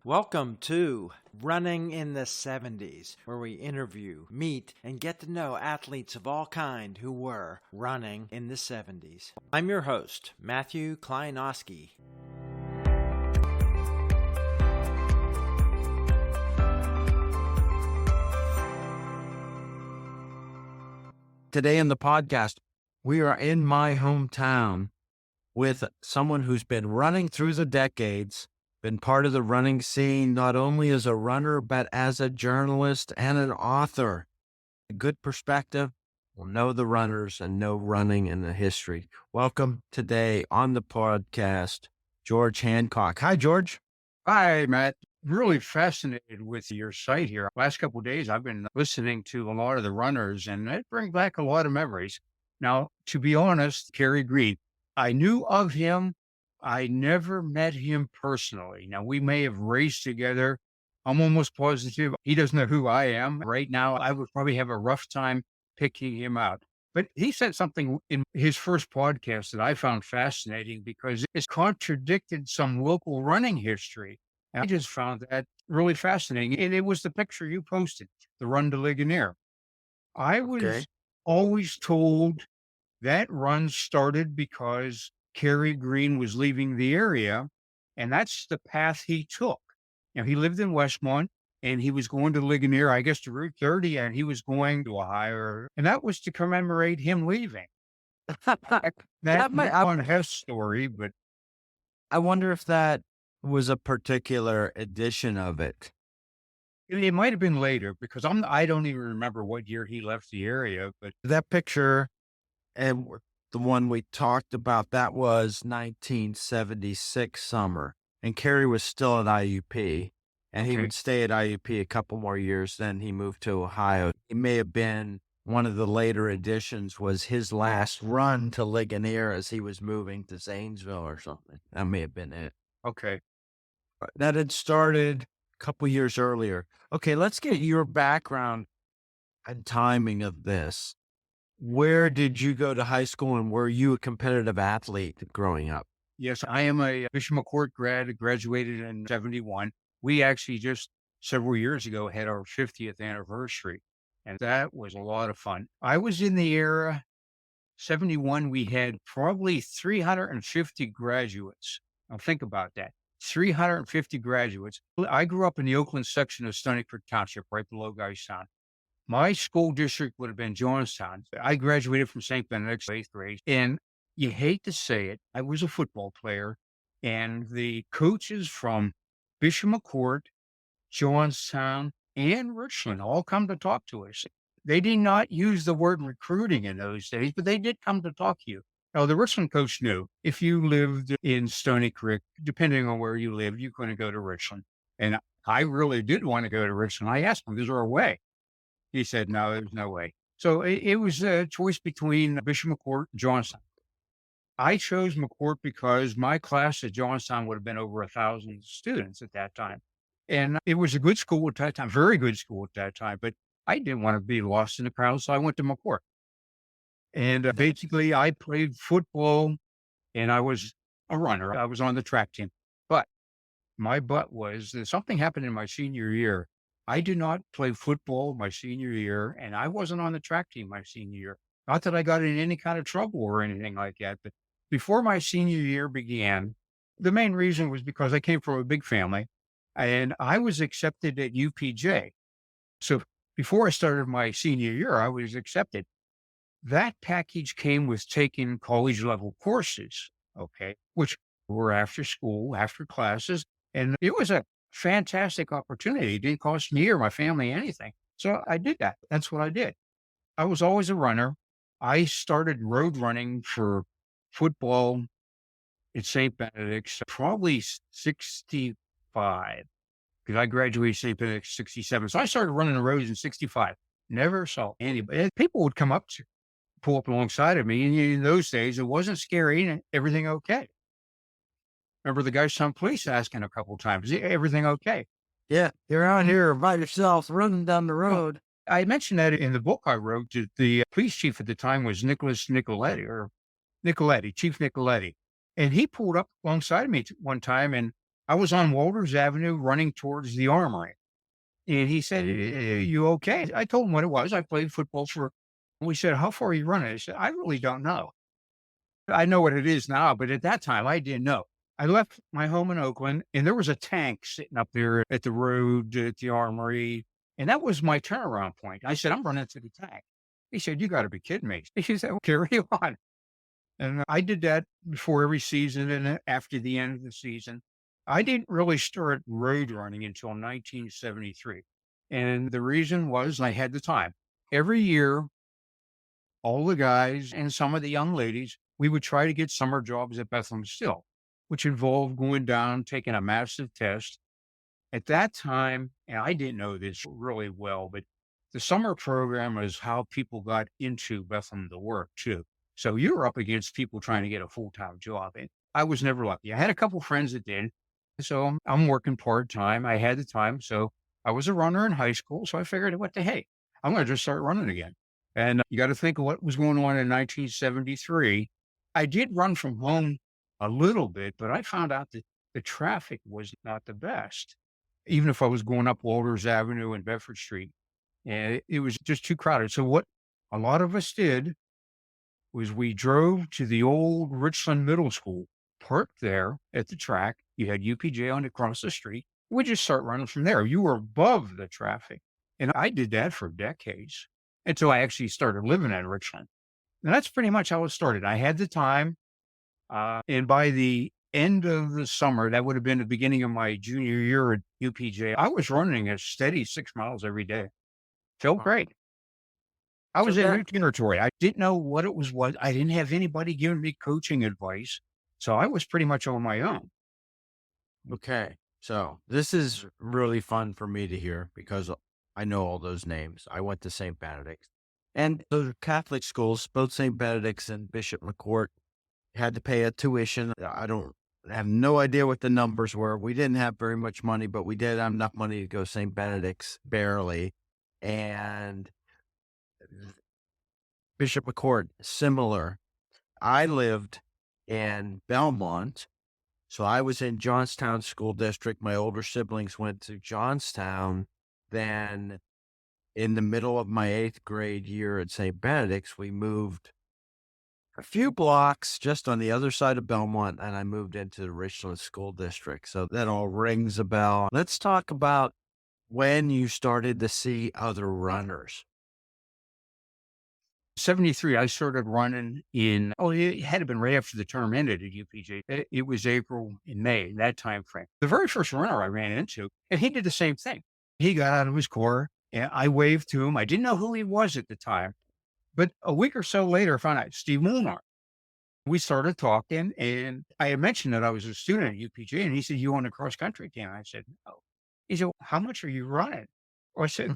Welcome to Running in the 70s, where we interview, meet, and get to know athletes of all kind who were running in the 70s. I'm your host, Matthew Kleinowski. Today in the podcast, we are in my hometown with someone who's been running through the decades, been part of the running scene, not only as a runner, but as a journalist and an author. A good perspective will know the runners and know running and the history. Welcome today on the podcast, George Hancock. Hi, George. Hi, Matt. Really fascinated with your site here. Last couple of days, I've been listening to a lot of the runners, and it brings back a lot of memories. Now, to be honest, Kerry Green, I knew of him. I never met him personally. Now, we may have raced together. I'm almost positive he doesn't know who I am. Right now, I would probably have a rough time picking him out. But he said something in his first podcast that I found fascinating because it contradicted some local running history. And I just found that really fascinating. And it was the picture you posted, the run to Ligonier. I was Okay. always told that run started because Kerry Green was leaving the area, and that's the path he took. Now, he lived in Westmont, and he was going to Ligonier, I guess, to Route 30, and he was going to Ohio, and that was to commemorate him leaving. That might, on Hess story, but I wonder if that was a particular edition of it. it might have been later because I don't even remember what year he left the area, but That picture and the one we talked about, that was 1976 summer. And Kerry was still at IUP, and he Okay. would stay at IUP a couple more years. Then he moved to Ohio. It may have been one of the later editions was his last run to Ligonier as he was moving to Zanesville or something. That may have been it. Okay. That had started a couple years earlier. Okay, let's get your background and timing of this. Where did you go to high school, and were you a competitive athlete growing up? Yes, I am a Bishop McCort grad, graduated in 71. We actually just several years ago had our 50th anniversary, and that was a lot of fun. I was in the era 71, we had probably 350 graduates. Now think about that. 350 graduates. I grew up in the Oakland section of Stony Creek Township, right below Georstown. My school district would have been Johnstown. I graduated from St. Benedict's 8th grade, and you hate to say it, I was a football player, and the coaches from Bishop McCort, Johnstown, and Richland all come to talk to us. They did not use the word recruiting in those days, but they did come to talk to you. Now, the Richland coach knew if you lived in Stony Creek, depending on where you lived, you couldn't go to Richland. And I really did want to go to Richland. I asked him, is there a way? He said, no, there's no way. So it was a choice between Bishop McCort and Johnstown. I chose McCort because my class at Johnstown would have been over 1,000 students at that time. And it was a good school at that time, very good school at that time, but I didn't want to be lost in the crowd, so I went to McCort. And basically, I played football, and I was a runner. I was on the track team. But my butt was that something happened in my senior year. I did not play football my senior year, and I wasn't on the track team my senior year. Not that I got in any kind of trouble or anything like that, but before my senior year began, the main reason was because I came from a big family, and I was accepted at UPJ. So before I started my senior year, I was accepted. That package came with taking college level courses, okay, which were after school, after classes. And it was a fantastic opportunity. It didn't cost me or my family anything. So I did that. That's what I did. I was always a runner. I started road running for football at St. Benedict's, probably 65, because I graduated St. Benedict's 67. So I started running the roads in 65. Never saw anybody. People would come up to pull up alongside of me. And in those days, it wasn't scary and everything okay. Remember the Georgetown police asking a couple times, is everything okay? Yeah, you're out here by yourself running down the road. I mentioned that in the book I wrote. The police chief at the time was Chief Nicoletti. And he pulled up alongside of me one time, and I was on Walters Avenue running towards the Armory. And he said, You okay?" I told him what it was. I played football for, we said, "How far are you running?" I said, "I really don't know. I know what it is now, but at that time, I didn't know." I left my home in Oakland, and there was a tank sitting up there at the road at the Armory, and that was my turnaround point. I said, "I'm running to the tank." He said, "You got to be kidding me." He said, "Well, carry on." And I did that before every season and after the end of the season. I didn't really start road running until 1973. And the reason was I had the time. Every year, all the guys and some of the young ladies, we would try to get summer jobs at Bethlehem Steel, which involved going down, taking a massive test. At that time, and I didn't know this really well, but the summer program is how people got into Bethlehem to work too. So you were up against people trying to get a full-time job. And I was never lucky. I had a couple friends that did. So I'm working part-time. I had the time. So I was a runner in high school. So I figured, what the hey, I'm going to just start running again. And you got to think of what was going on in 1973. I did run from home a little bit, but I found out that the traffic was not the best, even if I was going up Walters Avenue and Bedford Street, and it was just too crowded. So what a lot of us did was we drove to the old Richland Middle School, parked there at the track. You had UPJ on across the street. We just start running from there. You were above the traffic. And I did that for decades until I actually started living in Richland. And that's pretty much how it started. I had the time. And by the end of the summer, that would have been the beginning of my junior year at UPJ, I was running a steady 6 miles every day. Felt Wow. great. I So was in that new territory. I didn't know what it was. What I didn't have anybody giving me coaching advice, so I was pretty much on my own. Okay. So this is really fun for me to hear because I know all those names. I went to St. Benedict's. And those are Catholic schools, both St. Benedict's and Bishop McCort had to pay a tuition. I have no idea what the numbers were. We didn't have very much money, but we did have enough money to go St. Benedict's, barely. And Bishop McCort, similar. I lived in Belmont, so I was in Johnstown School District. My older siblings went to Johnstown. Then in the middle of my 8th grade year at St. Benedict's, we moved a few blocks just on the other side of Belmont, and I moved into the Richland School District. So that all rings a bell. Let's talk about when you started to see other runners. 73, I started running it had been right after the term ended at UPJ. It was April and May, that time frame. The very first runner I ran into, and he did the same thing. He got out of his car, and I waved to him. I didn't know who he was at the time, but a week or so later, I found out Steve Molnar. We started talking, and I had mentioned that I was a student at UPJ, and he said, "You on the cross country team?" I said, "No." He said, "How much are you running?" I said,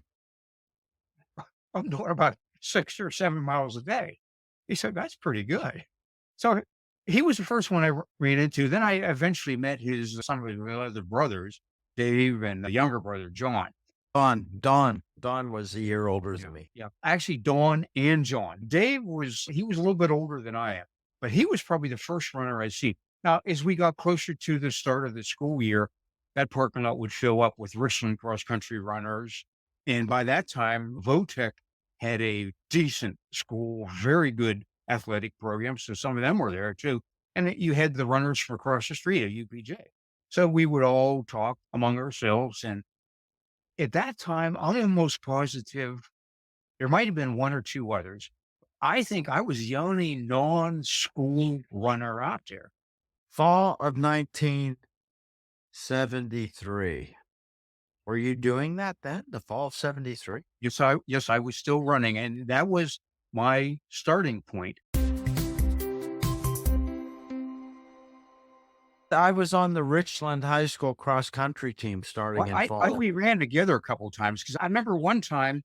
"I'm doing about 6 or 7 miles a day." He said, "That's pretty good." So he was the first one I ran into. Then I eventually met some of his other brothers, Dave and the younger brother, John. Don was a year older than me. Yeah. Actually, Dawn and John. Dave he was a little bit older than I am, but he was probably the first runner I see. Now, as we got closer to the start of the school year, that parking lot would fill up with Richland cross country runners. And by that time, Votech had a decent school, very good athletic program. So some of them were there too. And you had the runners from across the street at UPJ. So we would all talk among ourselves. And at that time, I'm almost positive there might have been one or two others. I think I was the only non-school runner out there. Fall of 1973. Were you doing that then, the fall of 73? Yes, I was still running, and that was my starting point. I was on the Richland High School cross-country team starting Well, in fall. we ran together a couple of times because I remember one time,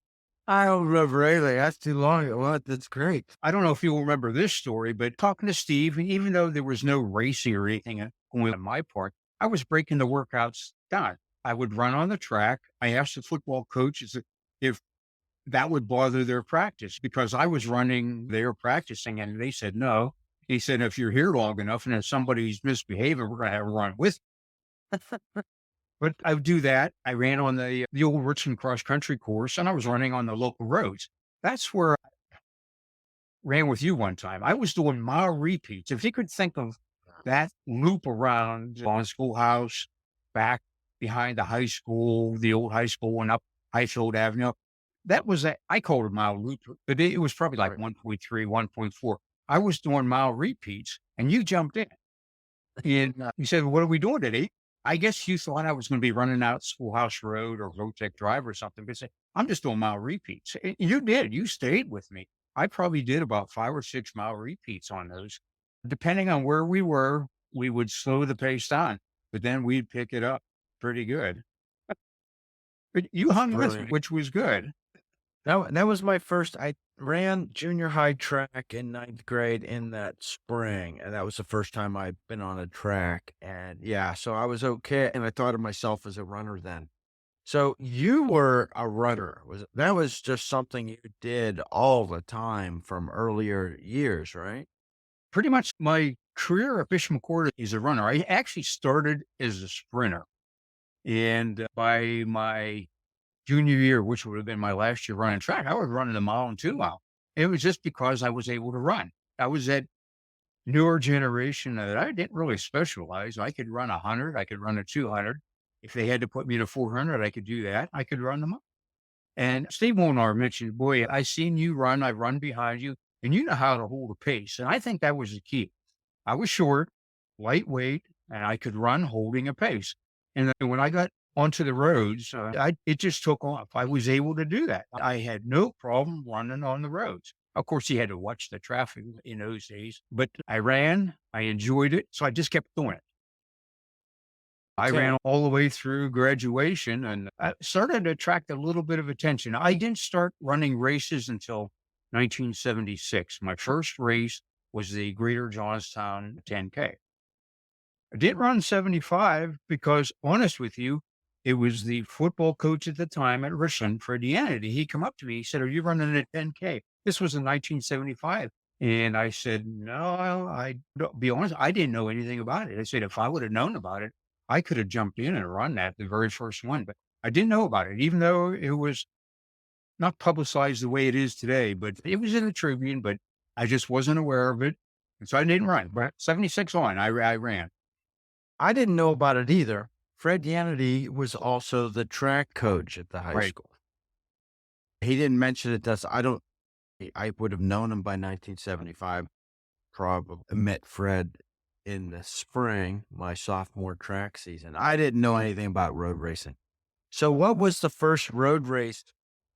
I don't remember really. That's too long ago. That's great. I don't know if you'll remember this story, but talking to Steve, and even though there was no racing or anything going on my part, I was breaking the workouts down. I would run on the track. I asked the football coaches if that would bother their practice because I was running, they were practicing, and they said no. He said, "If you're here long enough and if somebody's misbehaving, we're going to have a run with you." But I would do that. I ran on the old Richmond cross country course, and I was running on the local roads. That's where I ran with you one time. I was doing mile repeats. If you could think of that loop around on Schoolhouse, back behind the high school, the old high school, and up Highfield Avenue, that was I called it a mile loop, but it was probably like Right. 1.3, 1.4. I was doing mile repeats, and you jumped in. And you said, "What are we doing today?" I guess you thought I was going to be running out Schoolhouse Road or Rotec Drive or something, but say, I'm just doing mile repeats. And you did. You stayed with me. I probably did about 5 or 6 mile repeats on those. Depending on where we were, we would slow the pace down, but then we'd pick it up pretty good. But you hung with me, Brilliant. which was good. That was my first. I ran junior high track in ninth grade in that spring, and that was the first time I'd been on a track. And yeah, so I was okay, and I thought of myself as a runner then. So you were a runner. That was just something you did all the time from earlier years, right? Pretty much my career at Bishop McCort is a runner. I actually started as a sprinter. And by my junior year, which would have been my last year running track, I was running a mile and 2 mile. It was just because I was able to run. I was that newer generation that I didn't really specialize. I could run 100, I could run a 200. If they had to put me to 400, I could do that. I could run them up. And Steve Molnar mentioned, boy, I seen you run, I run behind you, and you know how to hold a pace. And I think that was the key. I was short, lightweight, and I could run holding a pace. And then when I got onto the roads, it just took off. I was able to do that. I had no problem running on the roads. Of course, you had to watch the traffic in those days, but I ran, I enjoyed it, so I just kept doing it. I Okay. ran all the way through graduation and I started to attract a little bit of attention. I didn't start running races until 1976. My first race was the Greater Johnstown 10K. I didn't run 75 because, honest with you, it was the football coach at the time at Richland, Fred Yanity. He come up to me. He said, "Are you running a 10K?" This was in 1975. And I said, "No, I don't be honest. I didn't know anything about it." I said, "If I would have known about it, I could have jumped in and run that the very first one, but I didn't know about it, even though it was not publicized the way it is today, but it was in the Tribune, but I just wasn't aware of it. And so I didn't run, but 76 on, I ran. I didn't know about it either. Fred Yanity was also the track coach at the high Right. school. He didn't mention it to us. I would have known him by 1975. Probably met Fred in the spring, my sophomore track season. I didn't know anything about road racing. So what was the first road race,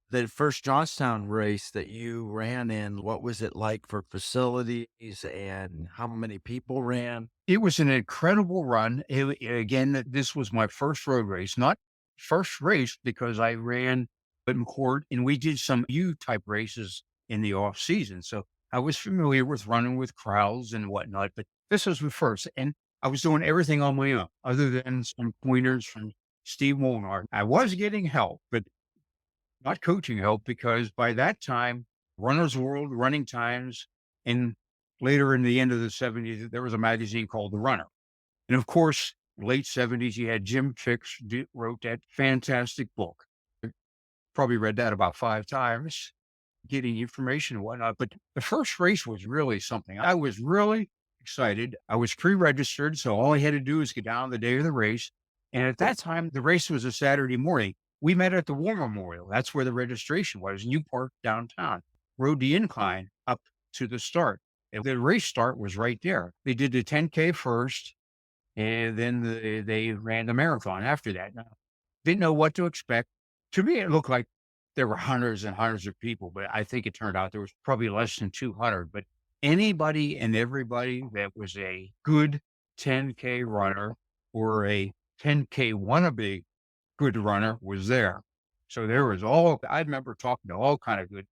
the first Johnstown race that you ran in? What was it like for facilities and how many people ran? It was an incredible run. Again, this was my first road race, not first race because I ran at McCord and we did some U type races in the off season. So I was familiar with running with crowds and whatnot, but this was the first. And I was doing everything on my own other than some pointers from Steve Molnar. I was getting help, but not coaching help because by that time, Runner's World, Running Times, and later in the end of the 70s, there was a magazine called The Runner. And of course, late 70s, you had Jim Fix wrote that fantastic book. Probably read that about 5 times, getting information and whatnot. But the first race was really something. I was really excited. I was pre-registered, so all I had to do was get down the day of the race. And at that time, the race was a Saturday morning. We met at the War Memorial. That's where the registration was. And you parked downtown, rode the incline up to the start. And the race start was right there. They did the 10K first, and then they ran the marathon after that. Now, didn't know what to expect. To me, it looked like there were hundreds and hundreds of people, but I think it turned out there was probably less than 200. But anybody and everybody that was a good 10K runner or a 10K wannabe good runner was there. So there was I remember talking to all kind of good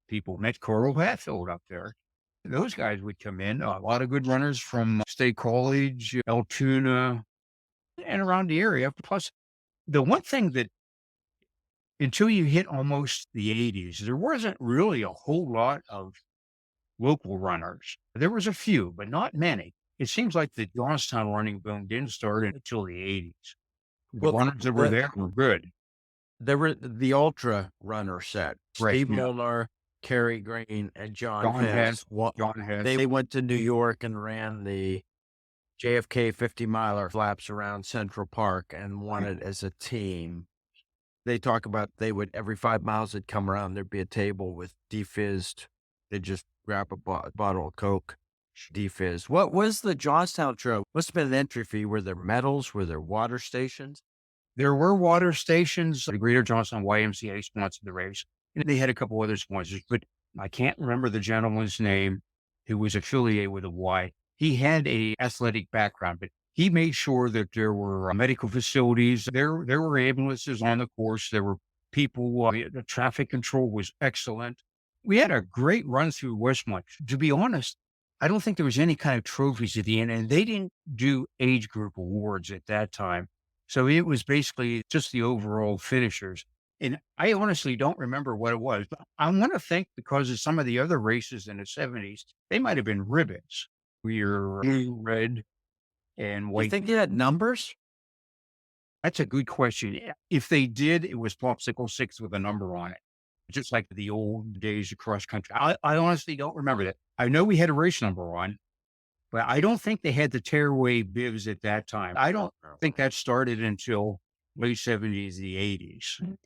people, met Coral Hatfield up there. Those guys would come in, a lot of good runners from State College, Altoona, and around the area. Plus, the one thing that until you hit almost the 80s, there wasn't really a whole lot of local runners. There was a few, but not many. it seems like the Johnstown running boom didn't start until the 80s. The Well, runners that were there were good. there were the ultra runner set, Right. Steve Yeah. Molnar, Kerry Green, and John John Hess. Hess. John Hess. They went to New York and ran the JFK 50-miler laps around Central Park and won it as a team. They talk about every 5 miles they'd come around, there'd be a table with defizzed. They'd just grab a bottle of Coke, defizz. What was the Johnstown Trail? Must have been an entry fee. Were there medals? Were there water stations? There were water stations. The Greater Johnstown YMCA sponsored the race, and they had a couple other sponsors, but I can't remember the gentleman's name who was affiliated with a Y. He had a athletic background, but he made sure that there were medical facilities. There were ambulances on the course. There were people. The traffic control was excellent. We had a great run through Westmont. To be honest, I don't think there was any kind of trophies at the end, and they didn't do age group awards at that time. So it was basically just the overall finishers. And I honestly don't remember what it was, but I want to think because of some of the other races in the 70s, they might have been ribbons. We are blue, red, and You white. think they had numbers? That's a good question. If they did, it was popsicle 6 with a number on it, just like the old days of cross country. I honestly don't remember that. I know we had a race number on, but I don't think they had the tearaway bibs at that time. I don't think that started until late 70s, the 80s.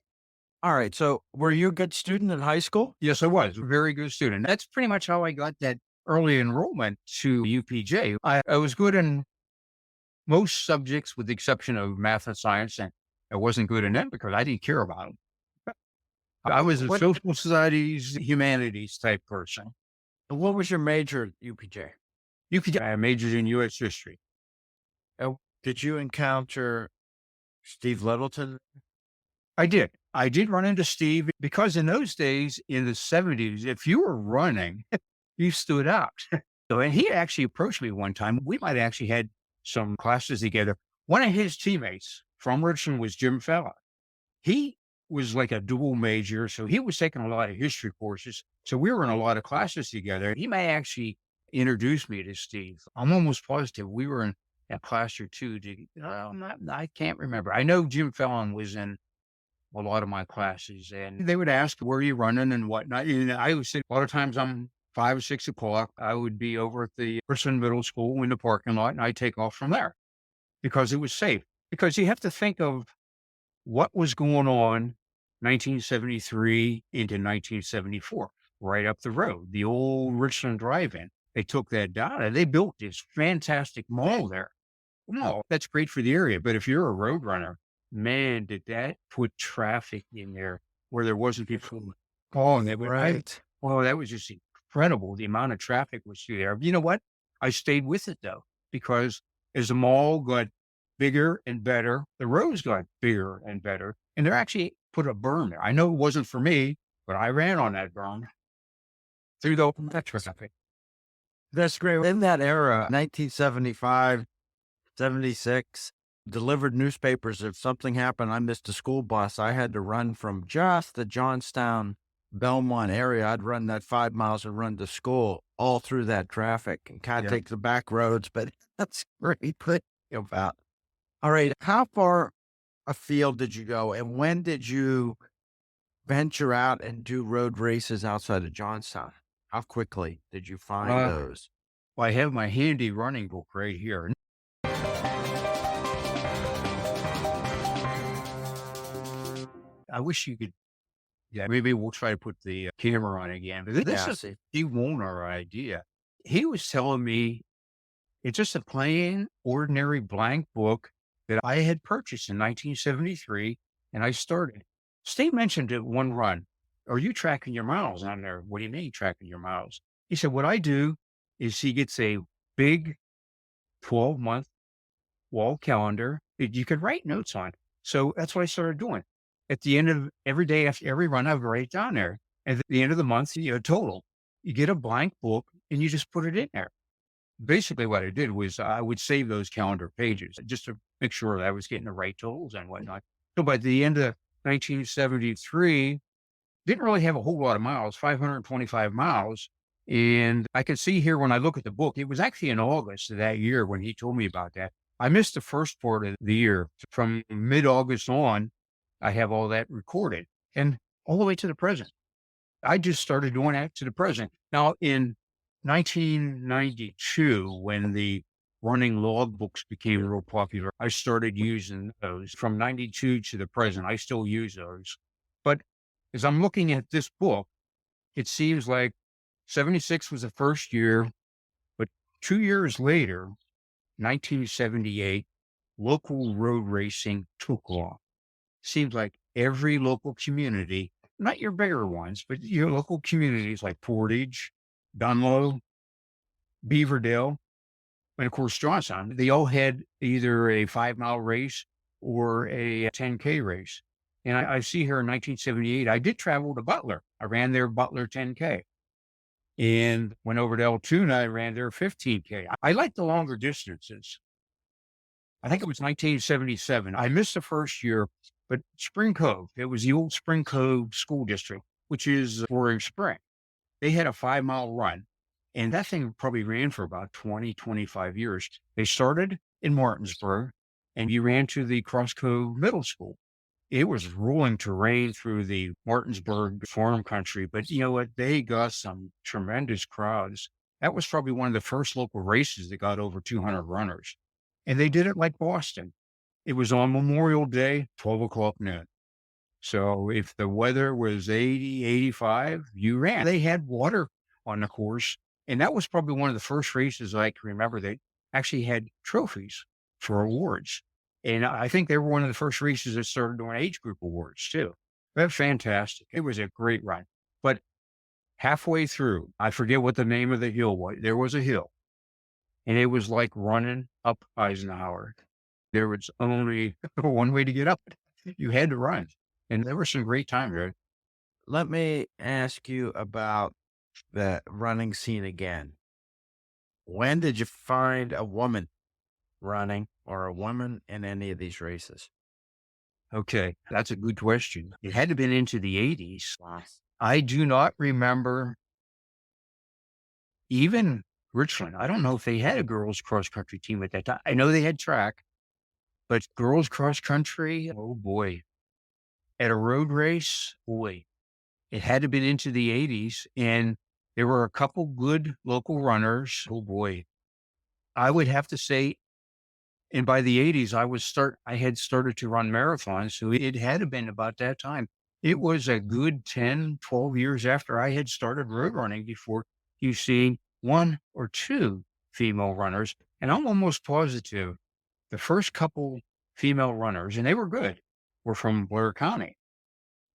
All right. So were you a good student in high school? Yes, I was a very good student. That's pretty much how I got that early enrollment to UPJ. I was good in most subjects with the exception of math and science, and I wasn't good in them because I didn't care about them. I was a social studies, humanities type person. What was your major at UPJ? UPJ, I majored in U.S. history. Did you encounter Steve Littleton? I did. I did run into Steve because in those days, in the 70s, if you were running, you stood out. And he actually approached me one time. We might have actually had some classes together. One of his teammates from Richmond was Jim Fella. He was like a dual major, so he was taking a lot of history courses. So we were in a lot of classes together. He may actually introduce me to Steve. I'm almost positive we were in a class or two. I can't remember. I know Jim Fallon was in a lot of my classes, and they would ask, where are you running and whatnot? And I would say a lot of times I'm 5 or 6 o'clock. I would be over at the Richmond Middle School in the parking lot, and I'd take off from there because it was safe. Because you have to think of what was going on 1973 into 1974, right up the road, the old Richland Drive-In. They took that down and they built this fantastic mall there. Well, that's great for the area, but if you're a road runner, man, did that put traffic in there where there wasn't people calling it. Right. Well, that was just incredible. The amount of traffic was through there. You know what? I stayed with it though, because as the mall got bigger and better, the roads got bigger and better, and they're actually put a berm there. I know it wasn't for me, but I ran on that berm through the traffic. That's great. In that era, 1975, 76, delivered newspapers. If something happened, I missed a school bus, I had to run from just the Johnstown, Belmont area. I'd run that 5 miles and run to school all through that traffic and kind of take the back roads, but that's great to think about. All right. How far afield did you go, and when did you venture out and do road races outside of Johnstown? How quickly did you find those? Well, I have my handy running book right here. I wish you could. Yeah, maybe we'll try to put the camera on again. But this is he won't our idea. He was telling me it's just a plain, ordinary blank book that I had purchased in 1973, and I started. Steve mentioned it one run. Are you tracking your miles on there? What do you mean tracking your miles? He said, what I do is he gets a big 12-month wall calendar that you could write notes on. So that's what I started doing. At the end of every day, after every run, I would write it down there. And at the end of the month, total. You get a blank book and you just put it in there. Basically what I did was I would save those calendar pages just to make sure that I was getting the right totals and whatnot. So by the end of 1973, didn't really have a whole lot of miles, 525 miles, And I can see here when I look at the book, it was actually in August of that year when he told me about that. I missed the first part of the year. From mid-August on, I have all that recorded and all the way to the present. I just started doing that to the present. Now, in 1992, when the running log books became real popular, I started using those. From 92 to the present, I still use those. But as I'm looking at this book, it seems like 76 was the first year, but 2 years later, 1978, local road racing took off. Seems like every local community, not your bigger ones, but your local communities like Portage, Dunlow, Beaverdale, and of course Johnstown, they all had either a 5 mile race or a 10K race. And I see here in 1978, I did travel to Butler. I ran their Butler 10K and went over to Altoona. I ran their 15K. I like the longer distances. I think it was 1977. I missed the first year, but Spring Cove, it was the old Spring Cove School District, which is Roaring Spring. They had a 5 mile run, and that thing probably ran for about 20, 25 years. They started in Martinsburg, and you ran to the Cross Cove Middle School. It was rolling terrain through the Martinsburg farm country, but you know what? They got some tremendous crowds. That was probably one of the first local races that got over 200 runners. And they did it like Boston. It was on Memorial Day, 12 o'clock noon. So if the weather was 80, 85, you ran. They had water on the course. And that was probably one of the first races I can remember that actually had trophies for awards. And I think they were one of the first races that started doing age group awards too. That's fantastic. It was a great run. But halfway through, I forget what the name of the hill was. There was a hill, and it was like running up Eisenhower. There was only one way to get up. You had to run. And there were some great times there. Let me ask you about the running scene again. When did you find a woman running or a woman in any of these races? Okay, that's a good question. It had to have been into the 80s. I do not remember even Richland. I don't know if they had a girls cross country team at that time. I know they had track, but girls cross country, oh boy. At a road race, boy, it had to have been into the 80s. And there were a couple good local runners. Oh boy. I would have to say, and by the 80s, I had started to run marathons. So it had to have been about that time. It was a good 10, 12 years after I had started road running before you see one or two female runners. And I'm almost positive the first couple female runners, and they were good, were from Blair County.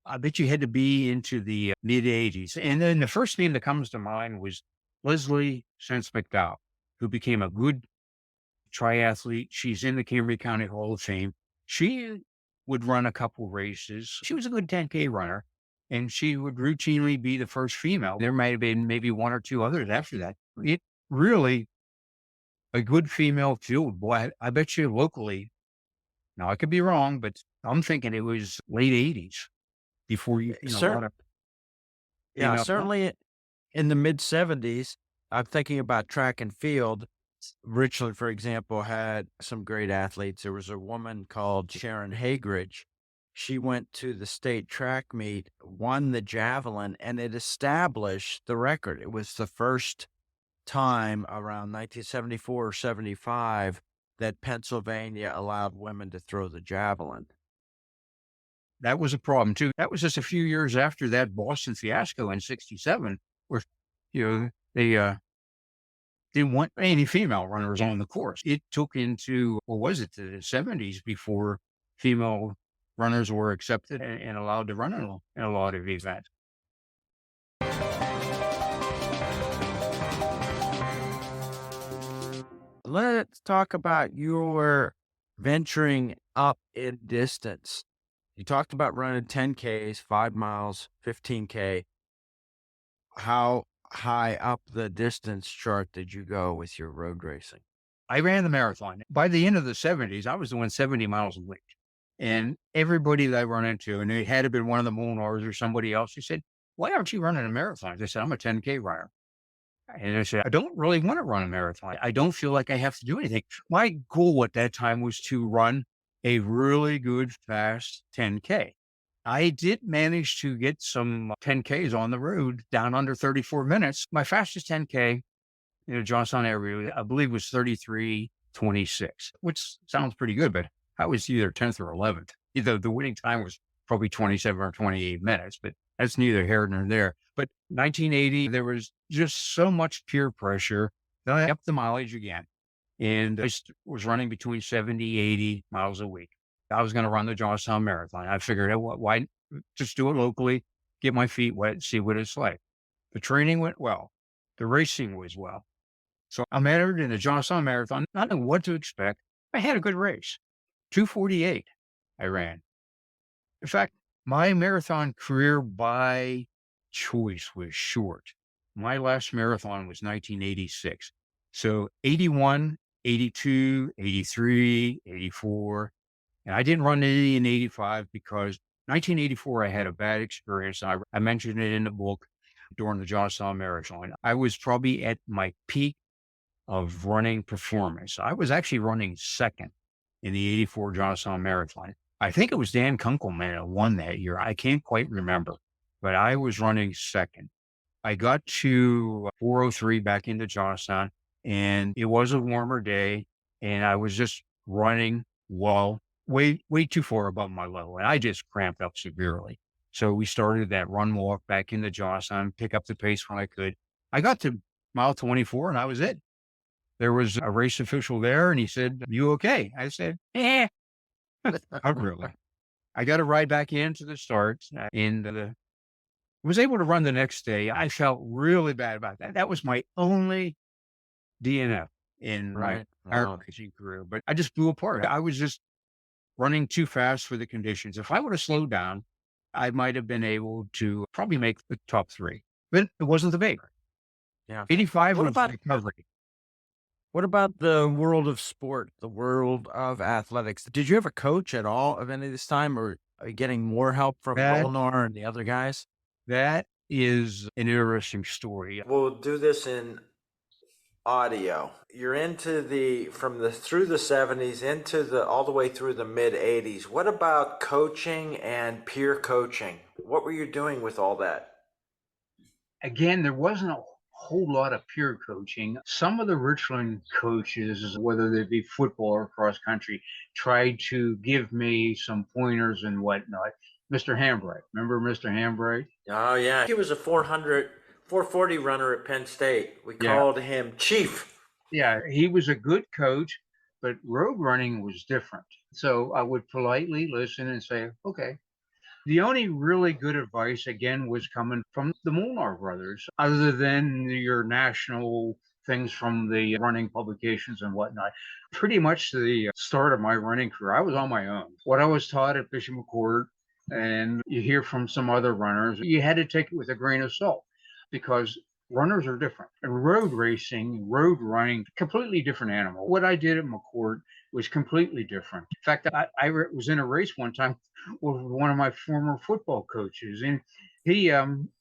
I bet you had to be into the mid 80s. And then the first name that comes to mind was Leslie Sense McDowell, who became a good triathlete. She's in the Cambria County Hall of Fame. She would run a couple races. She was a good 10K runner, and she would routinely be the first female. There might have been maybe one or two others after that. It really a good female field. Boy, I bet you locally, now I could be wrong, but I'm thinking it was late 80s before a lot of Yeah, female. certainly in the mid 70s. I'm thinking about track and field. Richland, for example, had some great athletes. There was a woman called Sharon Hagridge. She went to the state track meet, won the javelin, and it established the record. It was the first time around 1974 or 75 that Pennsylvania allowed women to throw the javelin. That was a problem too. That was just a few years after that Boston fiasco in '67, where they didn't want any female runners on the course. It took into, or was it the '70s before female runners were accepted and allowed to run in a lot of events. Let's talk about your venturing up in distance. You talked about running 10Ks, 5 miles, 15K. How high up the distance chart did you go with your road racing? I ran the marathon. By the end of the '70s, I was doing 70 miles a week. And everybody that I run into, and it had to been one of the Molnars or somebody else, who said, "Why aren't you running a marathon?" I said, "I'm a 10K runner." And I said, I don't really want to run a marathon. I don't feel like I have to do anything. My goal at that time was to run a really good, fast 10K. I did manage to get some 10Ks on the road down under 34 minutes. My fastest 10K in the Johnstown area, I believe, was 33:26, which sounds pretty good, but I was either 10th or 11th. Either the winning time was probably 27 or 28 minutes, but that's neither here nor there. But 1980, there was just so much peer pressure that I upped the mileage again. And I was running between 70, 80 miles a week. I was going to run the Johnstown Marathon. I figured, why just do it locally, get my feet wet, see what it's like. The training went well. The racing was well. So I'm entered in the Johnstown Marathon, not knowing what to expect. I had a good race. 2:48 I ran. In fact, my marathon career by choice was short. My last marathon was 1986. So 81, 82, 83, 84. And I didn't run any in 85 because 1984, I had a bad experience. I mentioned it in the book during the Johnstown Marathon. I was probably at my peak of running performance. I was actually running second in the 84 Johnstown Marathon. I think it was Dan Kunkelman that won that year. I can't quite remember, but I was running second. I got to 4:03 back into Johnstown, and it was a warmer day, and I was just running well, way too far above my level, and I just cramped up severely. So we started that run walk back into Johnstown, pick up the pace when I could. I got to mile 24, and I was it. There was a race official there, and he said, "You okay?" I said, "Eh, not really." I got to ride back into the start and was able to run the next day. I felt really bad about that. That was my only DNF in my Right. entire Wow. racing career, but I just blew apart. I was just running too fast for the conditions. If I would have slowed down, I might have been able to probably make the top three, but it wasn't the big. Yeah. 85 What was about recovery. what about the world of sport, the world of athletics? Did you have a coach at all of any of this time, or are you getting more help from That Molnar and the other guys? that is an interesting story. We'll do this in audio. You're into the from the through the 70s into the all the way through the mid 80s. What about coaching and peer coaching? What were you doing with all that? Again, there wasn't a whole lot of peer coaching. Some of the Richland coaches, whether they be football or cross country, tried to give me some pointers and whatnot. Mr. Hambright, remember Mr. Hambright? Oh yeah, he was a 440 runner at Penn State. We Yeah. called him Chief. Yeah, he was a good coach, but road running was different. So I would politely listen and say, okay. The only really good advice, again, was coming from the Molnar brothers, other than your national things from the running publications and whatnot. Pretty much the start of my running career, I was on my own. What I was taught at Bishop McCort, and you hear from some other runners, you had to take it with a grain of salt because runners are different. And road racing, road running, completely different animal. What I did at McCort was completely different. In fact, I was in a race one time with one of my former football coaches, and he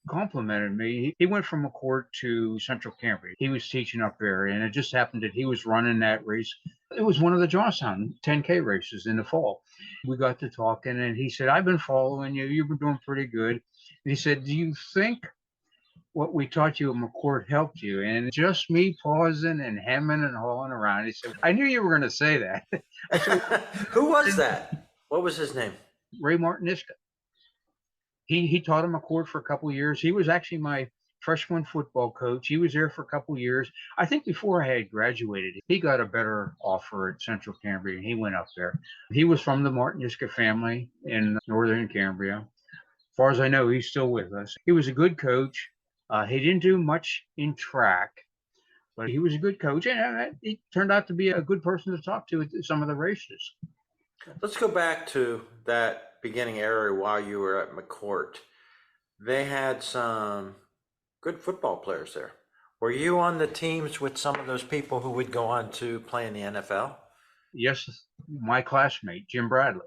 complimented me. He went from McCort to Central Cambria. He was teaching up there, and it just happened that he was running that race. It was one of the Johnstown 10K races in the fall. We got to talking, and he said, "I've been following you. You've been doing pretty good." And he said, "Do you think what we taught you at McCort helped you?" And just me pausing and hemming and hawing around, he said, "I knew you were going to say that." I said, Who was that? What was his name? "Ray Martiniska." He taught him McCort for a couple of years. He was actually my freshman football coach. He was there for a couple of years. I think before I had graduated, he got a better offer at Central Cambria, and he went up there. He was from the Martiniska family in northern Cambria. As far as I know, he's still with us. He was a good coach. He didn't do much in track, but he was a good coach, and he turned out to be a good person to talk to at some of the races. Let's go back to that beginning area while you were at McCort. They had some good football players there. Were you on the teams with some of those people who would go on to play in the NFL? Yes, my classmate, Jim Bradley.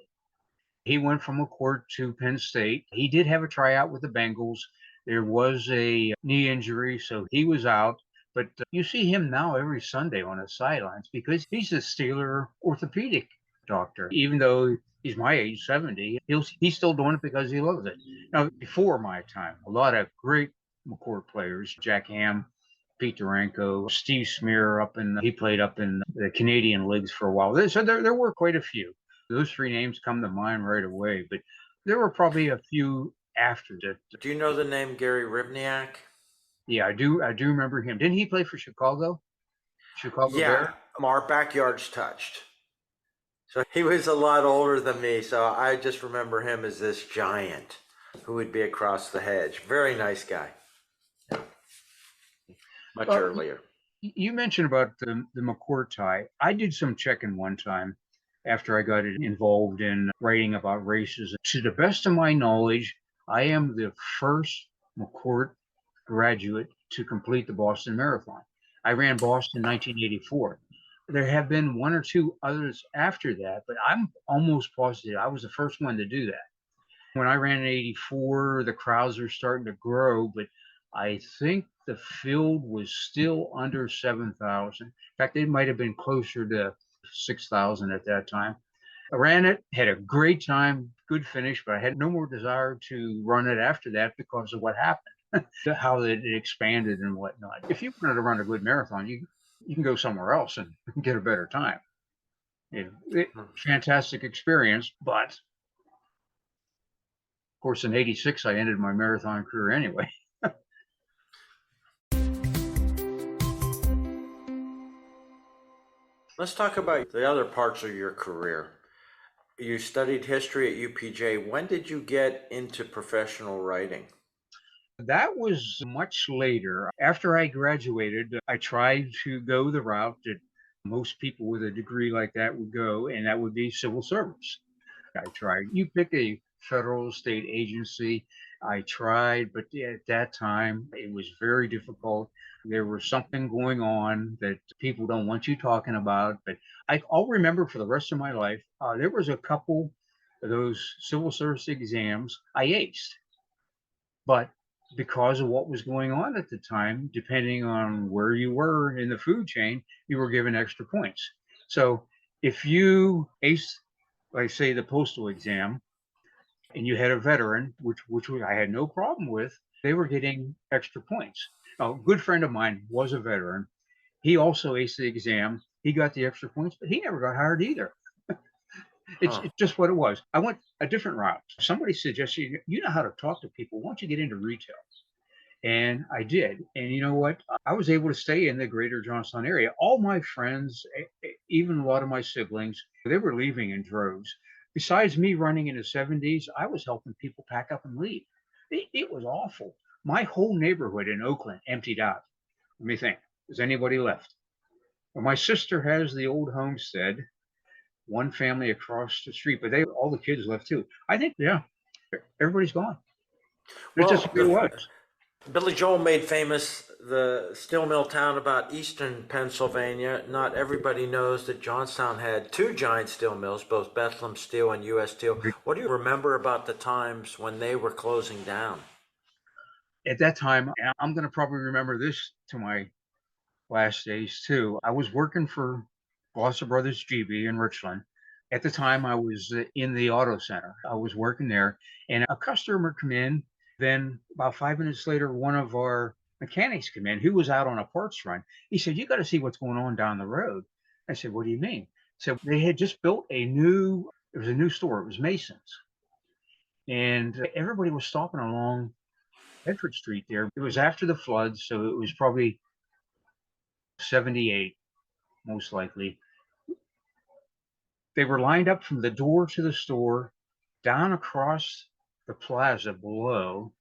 He went from McCort to Penn State. He did have a tryout with the Bengals. There was a knee injury, so he was out. But you see him now every Sunday on the sidelines because he's a Steeler orthopedic doctor. Even though he's my age, 70, he's still doing it because he loves it. Now, before my time, a lot of great McCourt players, Jack Ham, Pete Duranko, Steve Smear he played up in the Canadian leagues for a while. So there were quite a few. Those three names come to mind right away, but there were probably a few after that. Do you know the name Gary Rivniak? Yeah, I do remember him. Didn't he play for Chicago? Chicago Yeah, Bear? our backyard's touched. So he was a lot older than me, so I just remember him as this giant who would be across the hedge. Very nice guy. Yeah. Much earlier. You mentioned about the McCourt tie. I did some checking one time after I got involved in writing about races. To the best of my knowledge, I am the first McCourt graduate to complete the Boston Marathon. I ran Boston in 1984. There have been one or two others after that, but I'm almost positive I was the first one to do that. When I ran in 84, the crowds were starting to grow, but I think the field was still under 7,000. In fact, it might have been closer to 6,000 at that time. I ran it, had a great time, good finish, but I had no more desire to run it after that because of what happened, how it expanded and whatnot. If you wanted to run a good marathon, you can go somewhere else and get a better time. Fantastic experience, but of course, in 86, I ended my marathon career anyway. Let's talk about the other parts of your career. You studied history at UPJ. When did you get into professional writing? That was much later. After I graduated, I tried to go the route that most people with a degree like that would go, and that would be civil service. I tried. You pick a federal, state agency. I tried, but at that time, it was very difficult. There was something going on that people don't want you talking about. But I'll remember for the rest of my life, there was a couple of those civil service exams I aced. But because of what was going on at the time, depending on where you were in the food chain, you were given extra points. So if you aced, like say, the postal exam, and you had a veteran, which I had no problem with, they were getting extra points. Now, a good friend of mine was a veteran. He also aced the exam. He got the extra points, but he never got hired either. It's just what it was. I went a different route. Somebody suggested, you know how to talk to people. Why don't you get into retail? And I did. And you know what? I was able to stay in the greater Johnstown area. All my friends, even a lot of my siblings, they were leaving in droves. Besides me running in the 70s, I was helping people pack up and leave. It was awful. My whole neighborhood in Oakland emptied out. Let me think. Is anybody left? Well, my sister has the old homestead, one family across the street, but all the kids left too. I think, yeah, everybody's gone. It's just what it was. Billy Joel made famous the steel mill town about eastern Pennsylvania. Not everybody knows that Johnstown had two giant steel mills, both Bethlehem Steel and U.S. Steel. What do you remember about the times when they were closing down? At that time, I'm going to probably remember this to my last days too. I was working for Gloucester Brothers GB in Richland. At the time, I was in the auto center. I was working there, and a customer come in. Then about 5 minutes later, one of our mechanics came in who was out on a parts run. He said, "You got to see what's going on down the road." I said, "What do you mean?" So they had just built it was a new store. It was Mason's. And everybody was stopping along Bedford Street there. It was after the floods, so it was probably 78, most likely. They were lined up from the door to the store, down across the plaza below,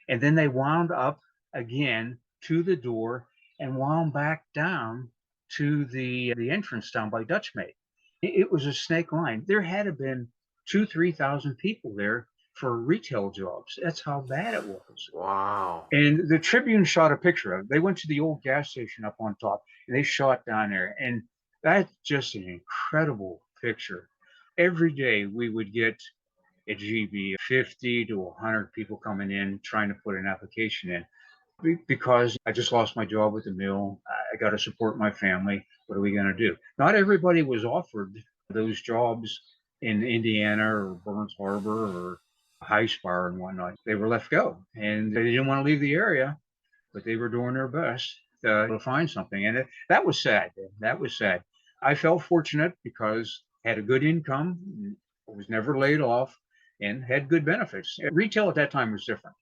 and then they wound up again to the door and wound back down to the entrance down by Dutchmate. It was a snake line. There had to been 3,000 people there for retail jobs. That's how bad it was. Wow. And the Tribune shot a picture of it. They went to the old gas station up on top and they shot down there. And that's just an incredible picture. Every day we would get at GB 50 to 100 people coming in trying to put an application in. Because I just lost my job with the mill. I got to support my family. What are we going to do? Not everybody was offered those jobs in Indiana or Burns Harbor or High Spire and whatnot. They were let go, and they didn't want to leave the area, but they were doing their best to find something. And that was sad. That was sad. I felt fortunate because I had a good income, was never laid off, and had good benefits. Retail at that time was different.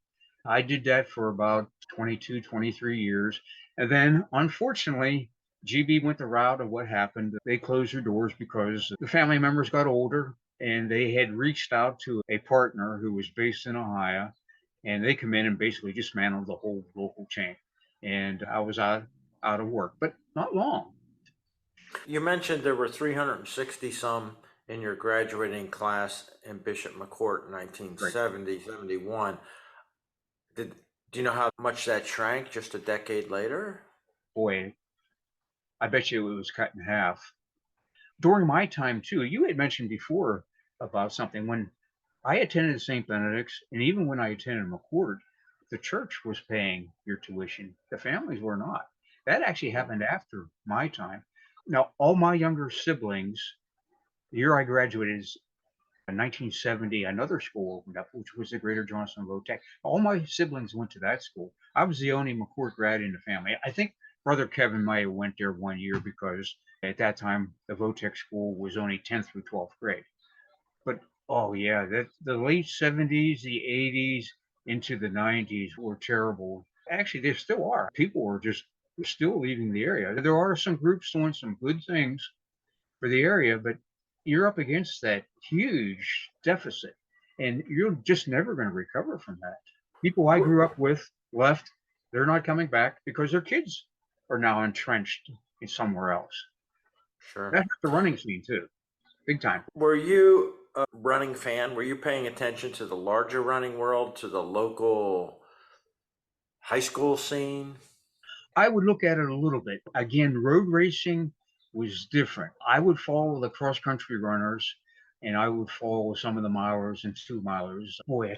I did that for about 22, 23 years. And then, unfortunately, GB went the route of what happened. They closed their doors because the family members got older and they had reached out to a partner who was based in Ohio, and they come in and basically dismantled the whole local chain. And I was out of work, but not long. You mentioned there were 360 some in your graduating class in Bishop McCort in 1970, 71. Do you know how much that shrank just a decade later? Boy, I bet you it was cut in half. During my time, too, you had mentioned before about something. When I attended St. Benedict's, and even when I attended McCord, the church was paying your tuition. The families were not. That actually happened after my time. Now, all my younger siblings, the year I graduated is in 1970, another school opened up, which was the Greater Johnstown Votech. All my siblings went to that school. I was the only McCord grad in the family. I think Brother Kevin might have went there one year because at that time the Votech school was only 10th through 12th grade. But oh yeah, the late 70s, the 80s into the 90s were terrible. Actually, they still are. People are just still leaving the area. There are some groups doing some good things for the area, but you're up against that huge deficit, and you're just never going to recover from that. People I grew up with left. They're not coming back because their kids are now entrenched in somewhere else. Sure. That hurt the running scene too, big time. Were you a running fan? Were you paying attention to the larger running world, to the local high school scene? I would look at it a little bit. Again, road racing was different. I would follow the cross country runners, and I would follow some of the milers and 2 milers. Boy,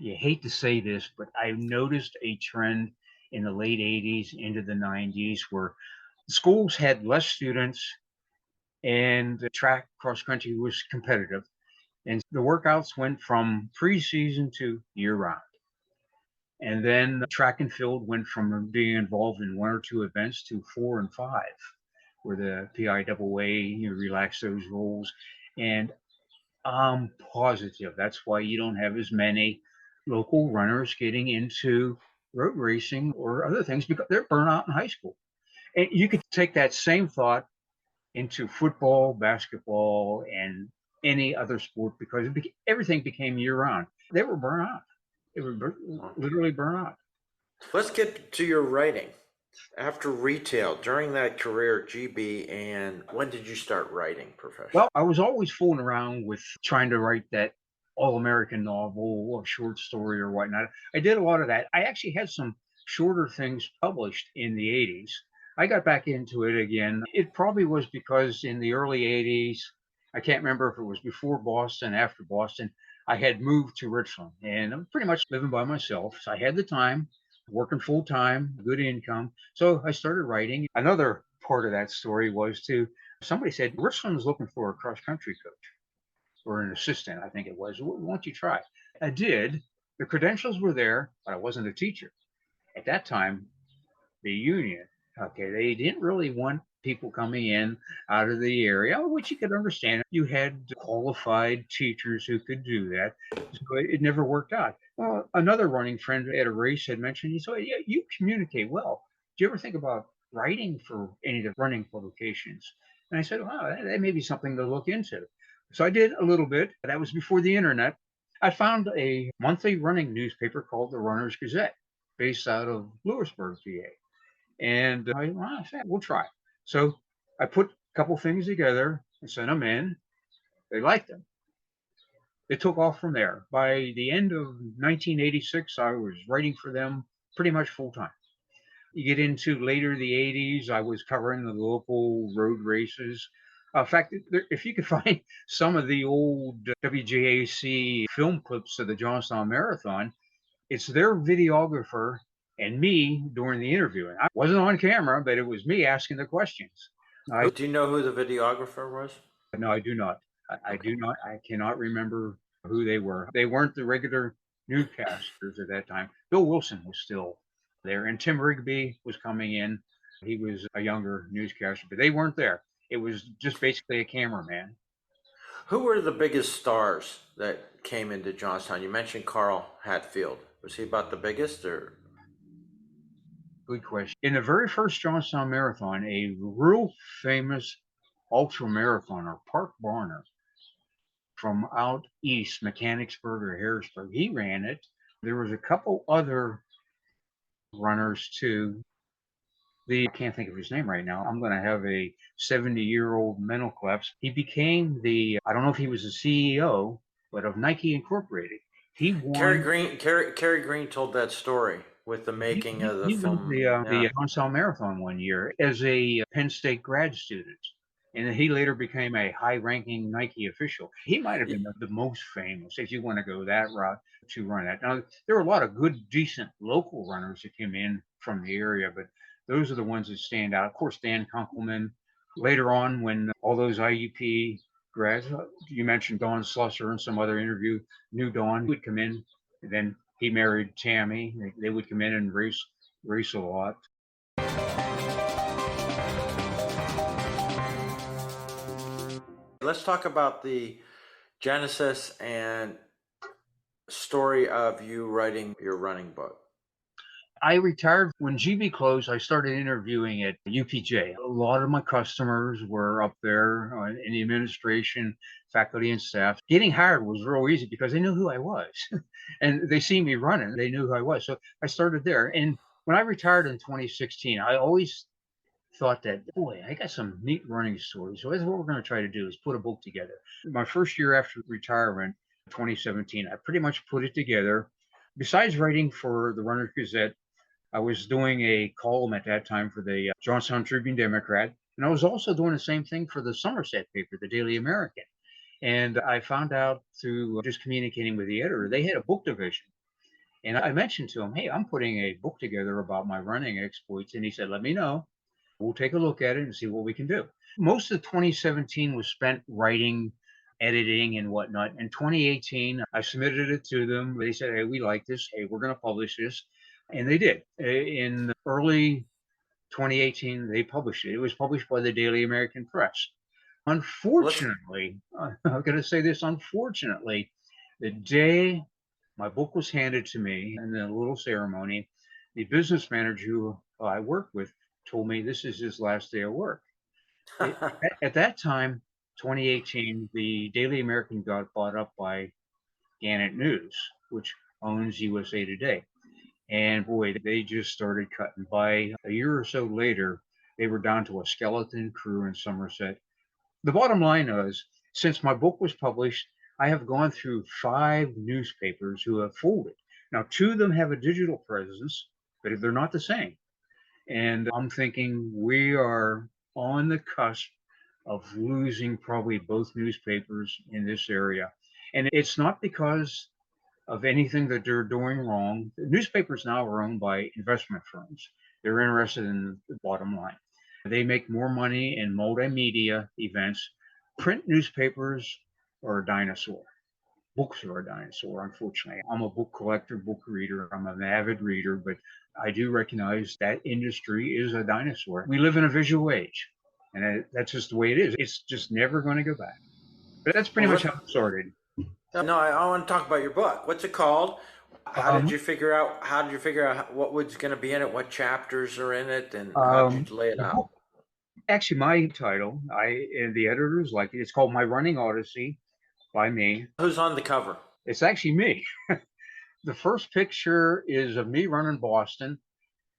you hate to say this, but I noticed a trend in the late 80s into the 90s where schools had less students and the track cross country was competitive. And the workouts went from preseason to year round. And then track and field went from being involved in 1 or 2 events to 4 and 5, where the PIAA relaxed those rules. And I'm positive that's why you don't have as many local runners getting into road racing or other things because they're burnt out in high school. And you could take that same thought into football, basketball, and any other sport because everything became year round. They were burnt out. They were literally burnt out. Let's get to your writing. After retail, during that career at GB, and when did you start writing professionally? Well, I was always fooling around with trying to write that all-American novel or short story or whatnot. I did a lot of that. I actually had some shorter things published in the 80s. I got back into it again. It probably was because in the early 80s, I can't remember if it was before Boston, after Boston, I had moved to Richland and I'm pretty much living by myself. So I had the time, working full time, good income. So I started writing. Another part of that story was somebody said, Richland's looking for a cross country coach or an assistant, I think it was. Why don't you try? I did. The credentials were there, but I wasn't a teacher. At that time, the union, okay, they didn't really want people coming in out of the area, which you could understand. You had qualified teachers who could do that. So it never worked out. Well, another running friend at a race had mentioned, he said, yeah, you communicate well. Do you ever think about writing for any of the running publications? And I said, wow, that may be something to look into. So I did a little bit. That was before the internet. I found a monthly running newspaper called the Runner's Gazette, based out of Lewisburg, PA. And I said, we'll try. So I put a couple things together and sent them in. They liked them. It took off from there. By the end of 1986, I was writing for them pretty much full time. You get into later the 80s, I was covering the local road races. In fact, if you could find some of the old WJAC film clips of the Johnstown Marathon, it's their videographer and me during the interview. I wasn't on camera, but it was me asking the questions. Do you know who the videographer was? No, I do not. I do not. I cannot remember who they were. They weren't the regular newscasters at that time. Bill Wilson was still there, and Tim Rigby was coming in. He was a younger newscaster, but they weren't there. It was just basically a cameraman. Who were the biggest stars that came into Johnstown? You mentioned Carl Hatfield. Was he about the biggest, or? Good question. In the very first Johnstown Marathon, a real famous ultra marathoner, Park Barner, from out east, Mechanicsburg or Harrisburg, he ran it. There was a couple other runners too. I can't think of his name right now. I'm going to have a 70-year-old mental collapse. He became I don't know if he was the CEO, but of Nike Incorporated. He won. Kerry Green told that story with the making of the film. The Johnstown Marathon one year as a Penn State grad student. And he later became a high-ranking Nike official. He might have been the most famous, if you want to go that route, to run that. Now, there were a lot of good, decent local runners that came in from the area, but those are the ones that stand out. Of course, Dan Kunkelman. Later on, when all those IUP grads, you mentioned Dawn Slusser in some other interview, knew Dawn, would come in. And then he married Tammy. They would come in and race a lot. Let's talk about the genesis and story of you writing your running book. I retired when GB closed. I started interviewing at UPJ. A lot of my customers were up there in the administration, faculty, and staff. Getting hired was real easy because they knew who I was, and they see me running. They knew who I was, so I started there. And when I retired in 2016, I always thought that, boy, I got some neat running stories. So that's what we're going to try to do, is put a book together. My first year after retirement, 2017, I pretty much put it together. Besides writing for the Runner's Gazette, I was doing a column at that time for the Johnstown Tribune Democrat, and I was also doing the same thing for the Somerset paper, the Daily American. And I found out through just communicating with the editor, they had a book division. And I mentioned to him, hey, I'm putting a book together about my running exploits. And he said, let me know. We'll take a look at it and see what we can do. Most of 2017 was spent writing, editing, and whatnot. In 2018, I submitted it to them. They said, hey, we like this. Hey, we're going to publish this. And they did. In early 2018, they published it. It was published by the Daily American Press. Unfortunately, I'm going to say this, unfortunately, the day my book was handed to me in the little ceremony, the business manager who I worked with told me this is his last day of work. At that time, 2018, the Daily American got bought up by Gannett News, which owns USA Today. And boy, they just started cutting. By a year or so later, they were down to a skeleton crew in Somerset. The bottom line is, since my book was published, I have gone through 5 newspapers who have folded. Now, 2 of them have a digital presence, but they're not the same. And I'm thinking we are on the cusp of losing probably both newspapers in this area. And it's not because of anything that they're doing wrong. The newspapers now are owned by investment firms. They're interested in the bottom line. They make more money in multimedia events. Print newspapers are a dinosaur. Books are a dinosaur, unfortunately. I'm a book collector, book reader. I'm an avid reader, but I do recognize that industry is a dinosaur. We live in a visual age, and that's just the way it is. It's just never going to go back. But that's pretty much how it started. No, I want to talk about your book. What's it called? How did you figure out what was going to be in it? What chapters are in it, and how did you lay it out? Actually, my title, and the editors like it. It's called My Running Odyssey by me. Who's on the cover? It's actually me. The first picture is of me running Boston.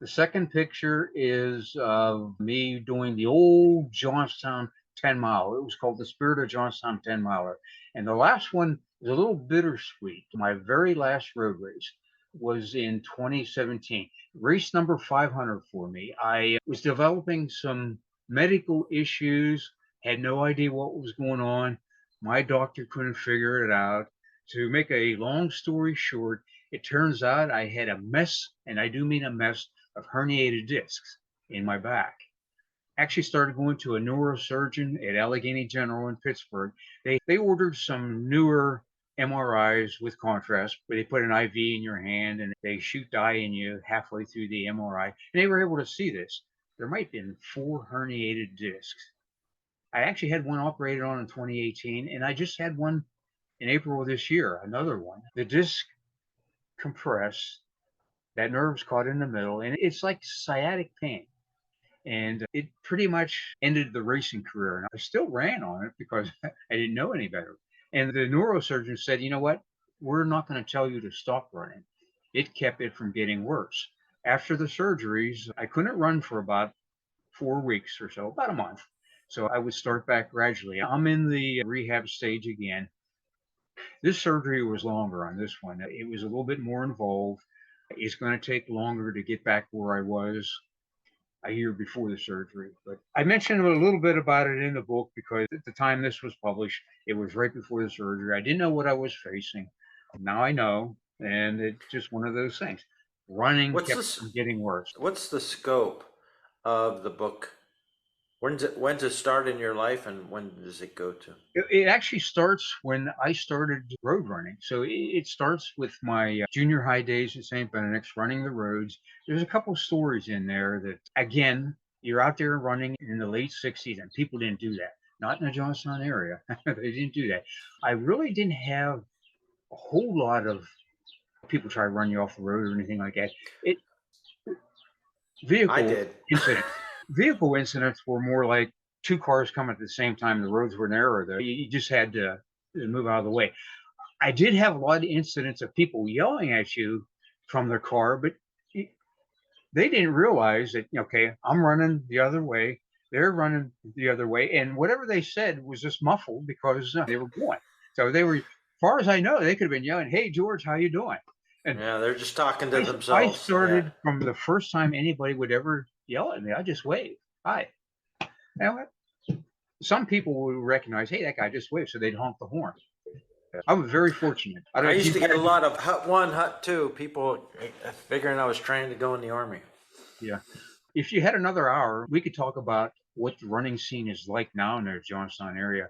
The second picture is of me doing the old Johnstown 10 mile. It was called the Spirit of Johnstown 10 miler. And the last one is a little bittersweet. My very last road race was in 2017, race number 500 for me. I was developing some medical issues, had no idea what was going on. My doctor couldn't figure it out. To make a long story short, It turns out I had a mess, and I do mean a mess, of herniated discs in my back. Actually started going to a neurosurgeon at Allegheny General in Pittsburgh. They ordered some newer MRIs with contrast, where they put an IV in your hand and they shoot dye in you halfway through the MRI. And they were able to see this. There might have been 4 herniated discs. I actually had one operated on in 2018, and I just had one in April of this year, another one. The disc compressed, that nerve's caught in the middle, and it's like sciatic pain. And it pretty much ended the racing career. And I still ran on it because I didn't know any better. And the neurosurgeon said, you know what? We're not going to tell you to stop running. It kept it from getting worse. After the surgeries, I couldn't run for about 4 weeks or so, about a month. So I would start back gradually. I'm in the rehab stage again. This surgery was longer on this one. It was a little bit more involved. It's going to take longer to get back where I was a year before the surgery. But I mentioned a little bit about it in the book because at the time this was published, it was right before the surgery. I didn't know what I was facing. Now I know, and it's just one of those things. Running kept from getting worse. What's the scope of the book? When does it start in your life, and when does it go to? It actually starts when I started road running. So it starts with my junior high days at St. Benedict's, running the roads. There's a couple stories in there that, again, you're out there running in the late 60s, and people didn't do that. Not in the Johnstown area. They didn't do that. I really didn't have a whole lot of people try to run you off the road or anything like that. I did. Vehicle incidents were more like 2 cars coming at the same time. The roads were narrow, though. You just had to move out of the way. I did have a lot of incidents of people yelling at you from their car, but they didn't realize that, okay, I'm running the other way, they're running the other way, and whatever they said was just muffled because they were going. So they were, as far as I know, they could have been yelling, "Hey, George, how you doing?" And yeah, they're just talking to themselves. I started from the first time anybody would ever yell at me, I just wave. Hi. Now, some people will recognize, hey, that guy just waved, so they'd honk the horn. I was very fortunate. I used to get a lot of Hut 1, Hut 2 people figuring I was trained to go in the Army. Yeah. If you had another hour, we could talk about what the running scene is like now in the Johnstown area.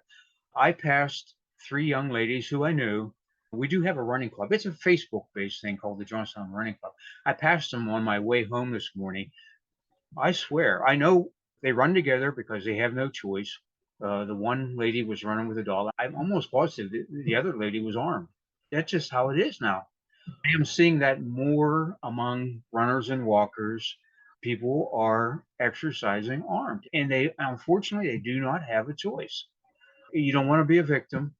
I passed 3 young ladies who I knew. We do have a running club. It's a Facebook-based thing called the Johnstown Running Club. I passed them on my way home this morning. I swear, I know they run together because they have no choice. The one lady was running with a dog. I'm almost positive the other lady was armed. That's just how it is now. I am seeing that more among runners and walkers. People are exercising armed, and they, unfortunately, they do not have a choice. You don't want to be a victim.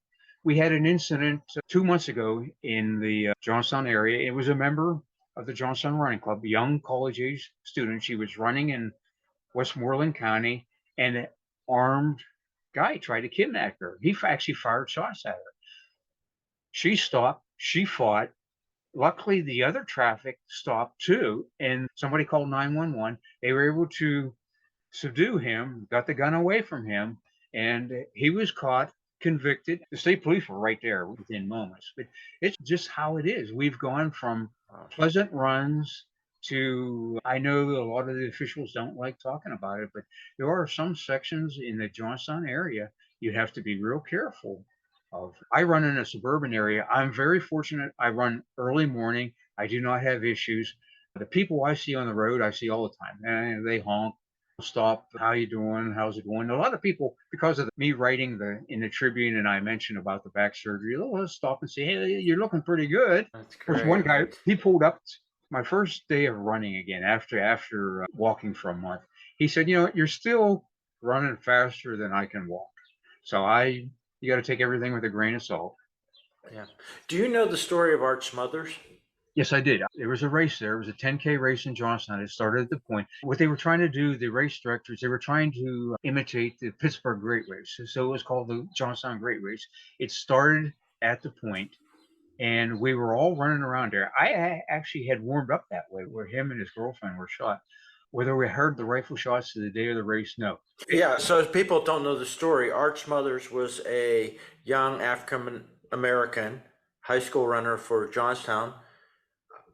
We had an incident 2 months ago in the Johnstown area. It was a member of the Johnstown Running Club, a young college-age student. She was running in Westmoreland County, and an armed guy tried to kidnap her. He actually fired shots at her. She stopped. She fought. Luckily, the other traffic stopped too, and somebody called 911. They were able to subdue him, got the gun away from him, and he was caught, convicted. The state police were right there within moments. But it's just how it is. We've gone from pleasant runs to, I know a lot of the officials don't like talking about it, but there are some sections in the Johnstown area you have to be real careful of. I run in a suburban area. I'm very fortunate. I run early morning. I do not have issues. The people I see on the road, I see all the time. And they honk, stop, how you doing, how's it going? A lot of people, because of me writing in the Tribune, and I mentioned about the back surgery, they'll stop and say, hey, you're looking pretty good. That's great. There's one guy, he pulled up my first day of running again after walking for a month. He said, you're still running faster than I can walk. So you got to take everything with a grain of salt. Yeah. Do you know the story of Art Smothers? Yes, I did. There was a race there. It was a 10K race in Johnstown. It started at the point. What they were trying to do, the race directors, they were trying to imitate the Pittsburgh Great Race. So it was called the Johnstown Great Race. It started at the point, and we were all running around there. I actually had warmed up that way, where him and his girlfriend were shot. Whether we heard the rifle shots to the day of the race, no. Yeah, so if people don't know the story, Art Smothers was a young African-American high school runner for Johnstown.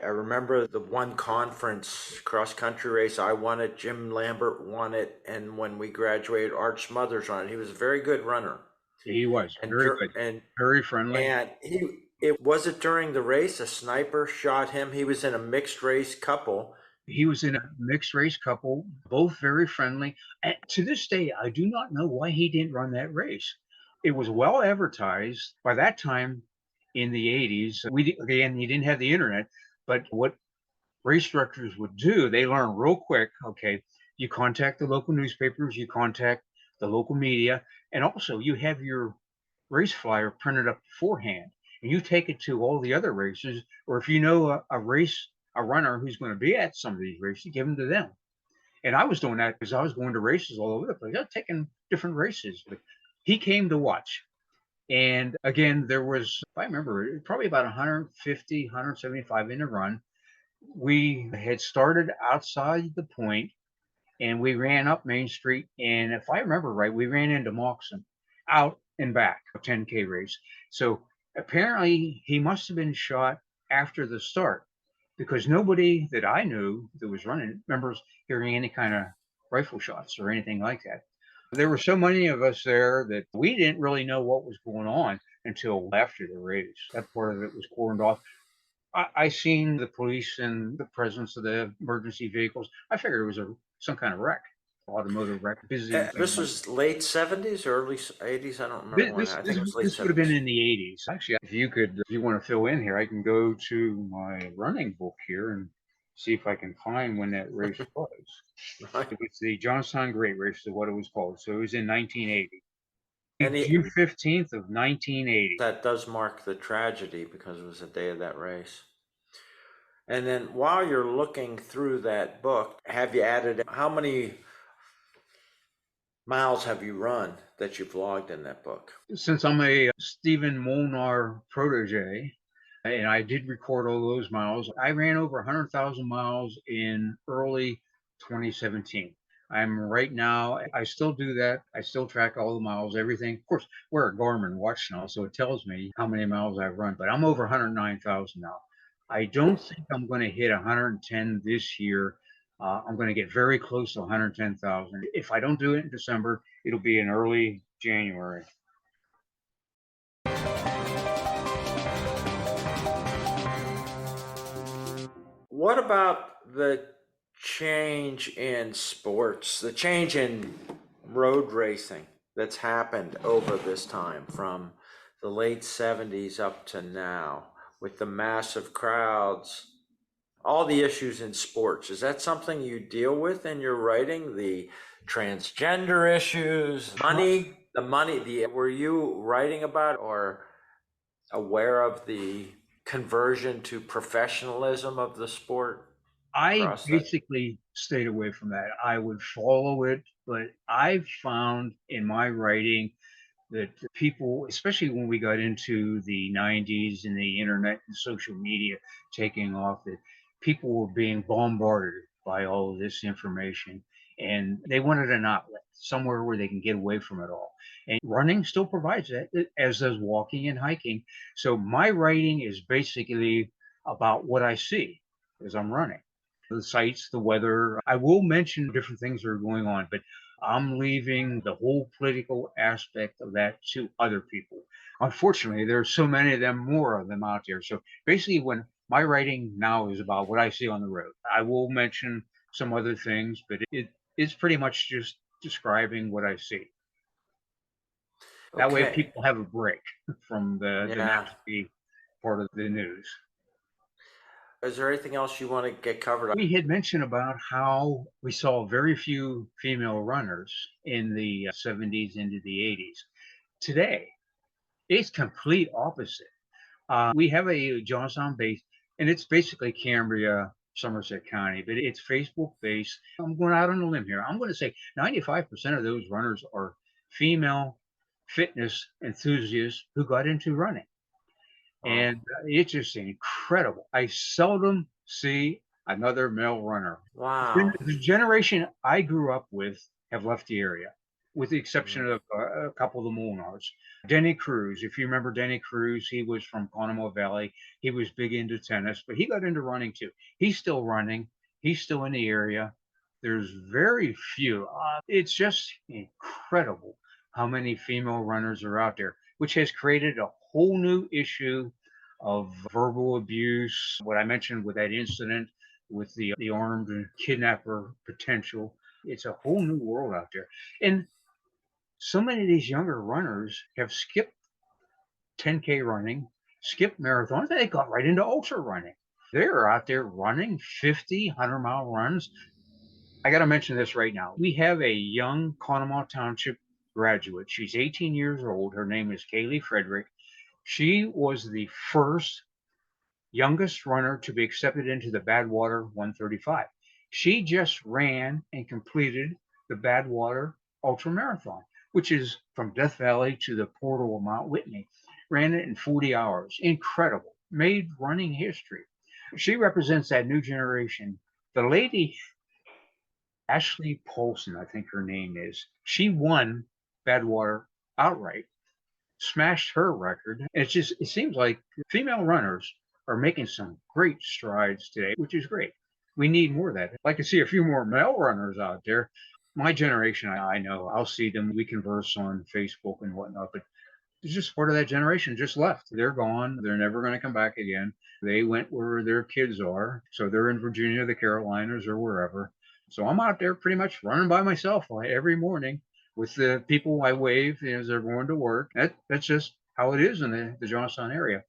I remember the one conference cross-country race, I won it, Jim Lambert won it, and when we graduated, Art Smothers won it. He was a very good runner. He was And very good, very friendly. And it was it during the race, a sniper shot him. He was in a mixed race couple. He was in a mixed race couple, both very friendly. And to this day, I do not know why he didn't run that race. It was well advertised. By that time in the 80s, again, you didn't have the internet, but what race directors would do, they learn real quick, okay, you contact the local newspapers, you contact the local media, and also you have your race flyer printed up beforehand, and you take it to all the other races, or if you know a runner who's going to be at some of these races, give them to them. And I was doing that because I was going to races all over the place. I was taking different races. But he came to watch. And again, there was, if I remember, probably about 150, 175 in the run. We had started outside the point and we ran up Main Street. And if I remember right, we ran into Moxon out and back, a 10K race. So apparently he must have been shot after the start because nobody that I knew that was running remembers hearing any kind of rifle shots or anything like that. There were so many of us there that we didn't really know what was going on until after the race. That part of it was cordoned off. I seen the police and the presence of the emergency vehicles. I figured it was some kind of wreck, automotive wreck. Busy. This was late 70s or early 80s. I don't remember when. I think it was late 70s. This would have been in the 80s. Actually, if you want to fill in here, I can go to my running book here and see if I can find when that race was. Right. It was the Johnstown Great Race, is what it was called. So it was in 1980. And June 15th of 1980. That does mark the tragedy because it was the day of that race. And then while you're looking through that book, have you added, how many miles have you run that you've logged in that book? Since I'm a Stephen Molnar protege, and I did record all those miles, I ran over 100,000 miles in early 2017. I'm right now, I still do that. I still track all the miles, everything. Of course, we're a Garmin watch now, so it tells me how many miles I've run, but I'm over 109,000 now. I don't think I'm going to hit 110 this year. I'm going to get very close to 110,000. If I don't do it in December, it'll be in early January. What about the change in sports, the change in road racing that's happened over this time from the late 70s up to now with the massive crowds, all the issues in sports? Is that something you deal with in your writing? The transgender issues, were you writing about or aware of the conversion to professionalism of the sport? I basically stayed away from that. I would follow it, but I've found in my writing that people, especially when we got into the 90s and the internet and social media taking off, that people were being bombarded by all of this information and they wanted an outlet, somewhere where they can get away from it all. And running still provides that, as does walking and hiking. So my writing is basically about what I see as I'm running. The sights, the weather. I will mention different things that are going on, but I'm leaving the whole political aspect of that to other people. Unfortunately, there are so many of them, more of them out there. So basically, when my writing now is about what I see on the road, I will mention some other things, but it's pretty much just describing what I see. That way people have a break from the nasty part of the news. Is there anything else you want to get covered? We had mentioned about how we saw very few female runners in the 70s into the 80s. Today, it's complete opposite. We have a Johnstown base, and it's basically Cambria, Somerset County, but it's Facebook based. I'm going out on a limb here. I'm going to say 95% of those runners are female fitness enthusiasts who got into running. And it's just incredible. I seldom see another male runner. Wow. The generation I grew up with have left the area. with the exception of a couple of the Molnars. Denny Cruz, if you remember Denny Cruz, he was from Conemaugh Valley. He was big into tennis, but he got into running too. He's still running. He's still in the area. There's very few. It's just incredible how many female runners are out there, which has created a whole new issue of verbal abuse. What I mentioned with that incident with the armed kidnapper potential. It's a whole new world out there. And so many of these younger runners have skipped 10K running, skipped marathons, they got right into ultra running. They're out there running 50, 100-mile runs. I got to mention this right now. We have a young Conemaugh Township graduate. She's 18 years old. Her name is Kaylee Frederick. She was the first youngest runner to be accepted into the Badwater 135. She just ran and completed the Badwater Ultra Marathon, which is from Death Valley to the portal of Mount Whitney. Ran it in 40 hours. Incredible. Made running history. She represents that new generation. The lady, Ashley Paulson, I think her name is, she won Badwater outright, smashed her record. It seems like female runners are making some great strides today, which is great. We need more of that. I'd like to see a few more male runners out there. My generation, I know, I'll see them. We converse on Facebook and whatnot, but it's just part of that generation just left. They're gone. They're never going to come back again. They went where their kids are. So they're in Virginia, the Carolinas, or wherever. So I'm out there pretty much running by myself every morning with the people I wave as they're going to work. That's just how it is in the Johnstown area.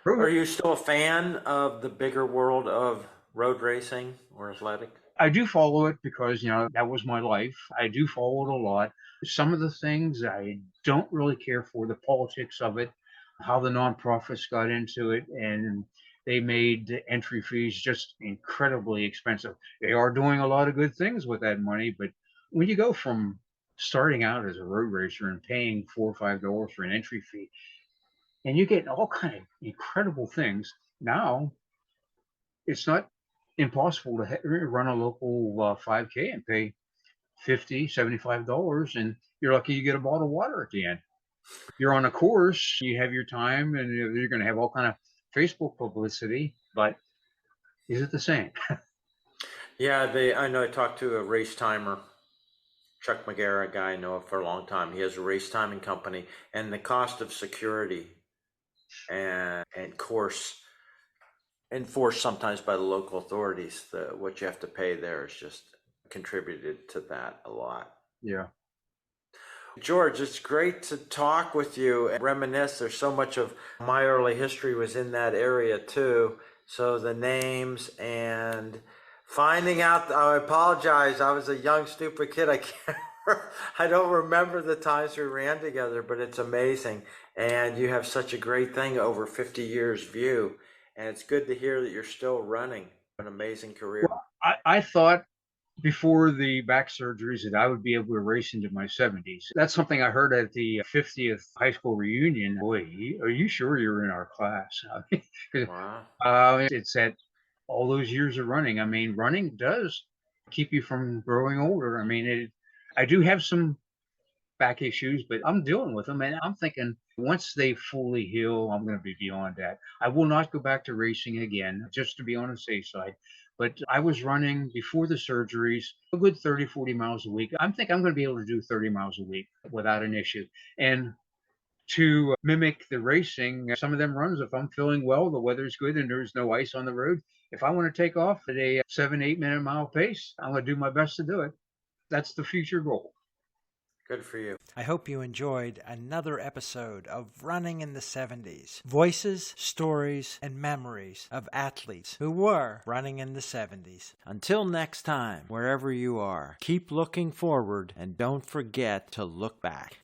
Are you still a fan of the bigger world of road racing or athletic? I do follow it because, that was my life. I do follow it a lot. Some of the things I don't really care for, the politics of it, how the nonprofits got into it, and they made entry fees just incredibly expensive. They are doing a lot of good things with that money, but when you go from starting out as a road racer and paying $4 or $5 for an entry fee, and you get all kind of incredible things, now it's not impossible to run a local 5K and pay $50, $75, and you're lucky you get a bottle of water at the end. You're on a course, you have your time, and you're going to have all kind of Facebook publicity, but is it the same? Yeah, I know I talked to a race timer, Chuck McGarrett, a guy I know for a long time. He has a race timing company, and the cost of security and course enforced sometimes by the local authorities, what you have to pay there is just contributed to that a lot. Yeah. George, it's great to talk with you and reminisce. There's so much of my early history was in that area too. So the names and finding out, I apologize, I was a young, stupid kid. I don't remember the times we ran together, but it's amazing. And you have such a great thing over 50 years view. And it's good to hear that you're still running an amazing career. Well, I thought before the back surgeries that I would be able to race into my 70s. That's something I heard at the 50th high school reunion. Boy, are you sure you're in our class? Wow. It's that all those years of running. I mean, running does keep you from growing older. I mean, I do have some back issues, but I'm dealing with them. And I'm thinking once they fully heal, I'm going to be beyond that. I will not go back to racing again, just to be on the safe side. But I was running before the surgeries a good 30, 40 miles a week. I think I'm going to be able to do 30 miles a week without an issue. And to mimic the racing, some of them runs, if I'm feeling well, the weather's good and there's no ice on the road, if I want to take off at a 7-8 minute mile pace, I'm going to do my best to do it. That's the future goal. Good for you. I hope you enjoyed another episode of Running in the 70s. Voices, stories, and memories of athletes who were running in the 70s. Until next time, wherever you are, keep looking forward and don't forget to look back.